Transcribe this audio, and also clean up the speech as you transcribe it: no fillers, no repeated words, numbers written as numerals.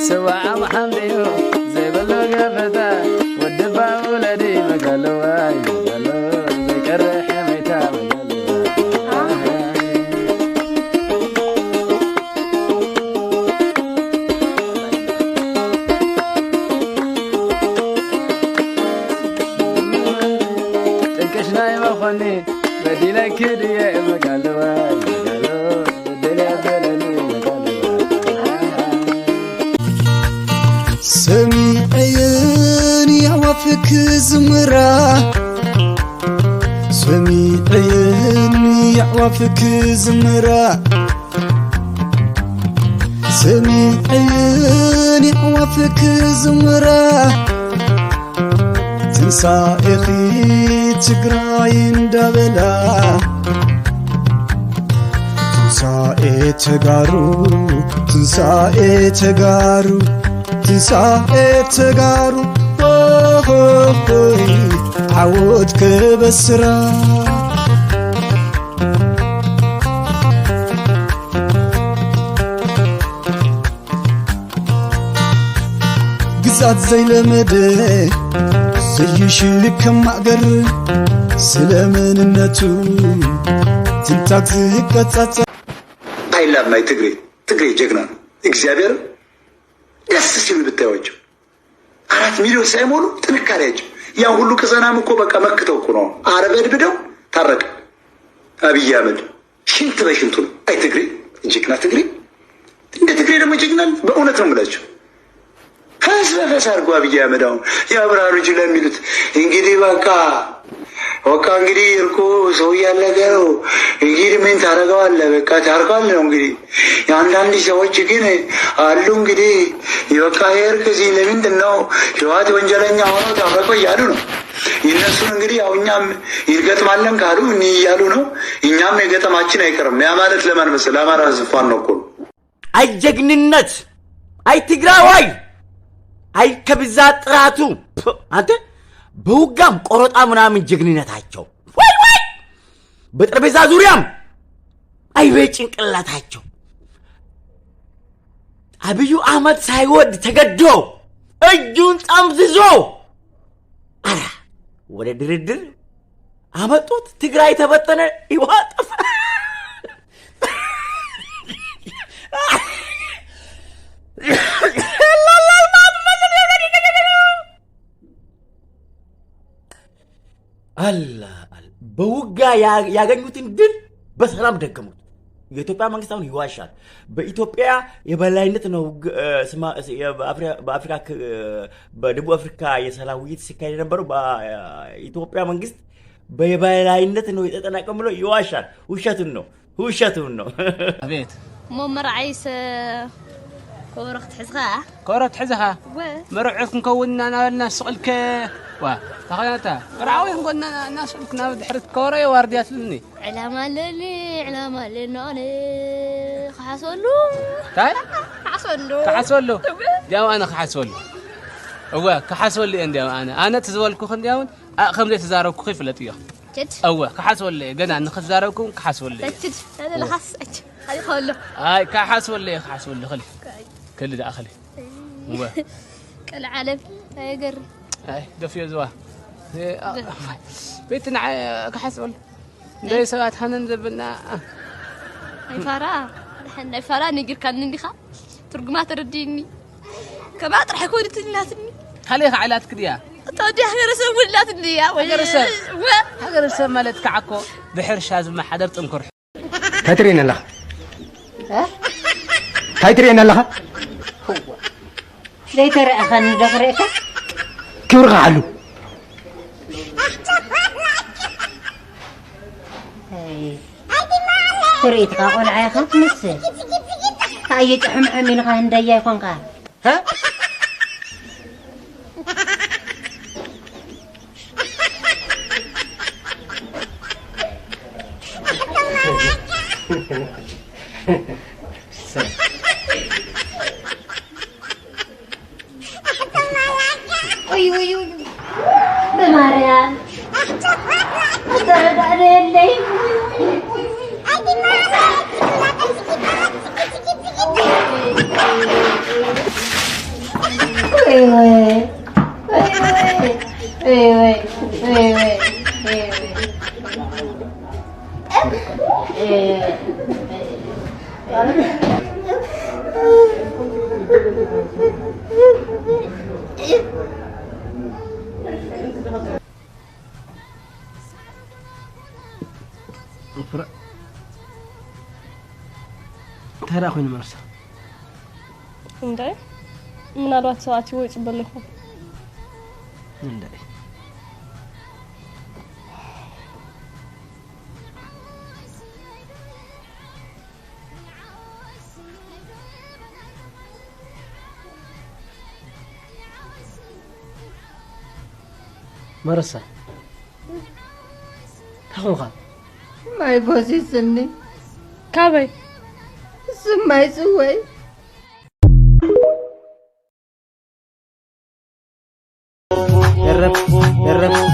سواء محمديو زي بلوغ فتا ودفع ولدي مقالوا زي كرح ميتا تنكشنا مخوني بدينا كدي مقالوا سميعيني عوافك زمرة سميعيني عوافك زمرة سميعيني عوافك زمرة تنسائخي تقراين دبلا تنسائي تقارو تنسائي تقارو تنسائي تقارو عودك بسرا قزات زي لمدي زي شلك معقر سلامن النتو تنتاك زي قطعت I love my تقري جقنا እግዚአብሔር ደስ ሲል ብታዩዋቸው 4 ሚሊዮን ሳይሞሉ ጥንካሬያቸው ያን ሁሉ ከሰናም እኮ በቃ መክተው እኮ ነው አረበድብደው ታረቀ አብይ አህመድ ሽንት በሽንቱ ነው። አይ ትግሬ ጀግና ትግሬ እንደ ትግሬ ደግሞ ጀግናል በእውነት ነው የምላቸው። ፈስ በፈስ አድርጎ አብይ አህመድ አሁን የአብርሃ ልጅ ለሚሉት እንግዲህ በቃ እንግዲህ እርቁ ሰው ያለገ ነው እንግዲህ ምን ታረጋዋለህ በቃ ታርቃለህ ነው እንግዲህ የአንዳንድ ሰዎች ግን አሉ እንግዲህ የበቃ የእርቅ እዚህ ለምንድን ነው ህወሓት ወንጀለኛ ሆኖ ታረቀ እያሉ ነው እነሱን እንግዲህ ያው እኛም ይገጥማለን ካሉ እኔ እያሉ ነው እኛም የገጠማችን አይቀርም ያ ማለት ለማን መሰለህ አማራ ዝፋን ነው እኮ አይ ጀግንነት አይ ትግራዋይ አይ ከብዛት ጥራቱ አንተ በውጋም ቆሮጣ ምናምን ጀግንነታቸው ወይ በጠረጴዛ ዙሪያም አይ በጭንቅላታቸው አብዩ አህመድ ሳይወድ ተገዶ እጁን ጠምዝዞ አራ ወደ ድርድር አመጡት ትግራይ ተበተነ ይዋጠፍ አላህ በውጋ ያገኙትን ድል በሰላም ደገሙት። የኢትዮጵያ መንግስት አሁን ይዋሻል። በኢትዮጵያ የበላይነት ነው በአፍሪካ በደቡብ አፍሪካ የሰላም ውይይት ሲካሄድ የነበረው በኢትዮጵያ መንግስት በየበላይነት ነው የተጠናቀቀው ብሎ ይዋሻል። ውሸቱን ነው። አቤት መመርዓይስ كورة تحزها مرعيكم كوننا ناس سؤالك تخيلتها رعوي قلنا ناس سؤالك نابد حرت كورة وارديات لني علامة لي نوني خحسولو تاي خحسولو دياو أنا خحسولو هو كحسولي عندي أنا تزولكو خندياون خمسة تزاركو خيف لطيا جد هو كحسولي قلنا أن خزاركو كحسولي جد هذا اللي حس هذه خلو هاي كحسولي خلي كل ده أخلي هو كل عالم يقر هاي دفي زوا بيتنا كحسول ده سوات حنن زبنا اي فرا نقر كان ندخا ترجمات ترديني كما اطرح كون تناتني خليها علات كديا تودي حاجه رسم ولاتني يا حاجه رسم مالت كعكو بحر شاز ما حدا تنكر تايترين الله تايترين الله هو ليه ترى أخاني دغريك كيف رغالو تريد قاقول عيخات مسل هاي تحم عمين غاهن دايا يكون قال ها وي بماريان أترد علي الليل ترى أخوي مرسى عندي من الوقت ساعتي ويصب لكم عندي مرسى تخوخا ما يفوزي سني كابي سما يسوي الرب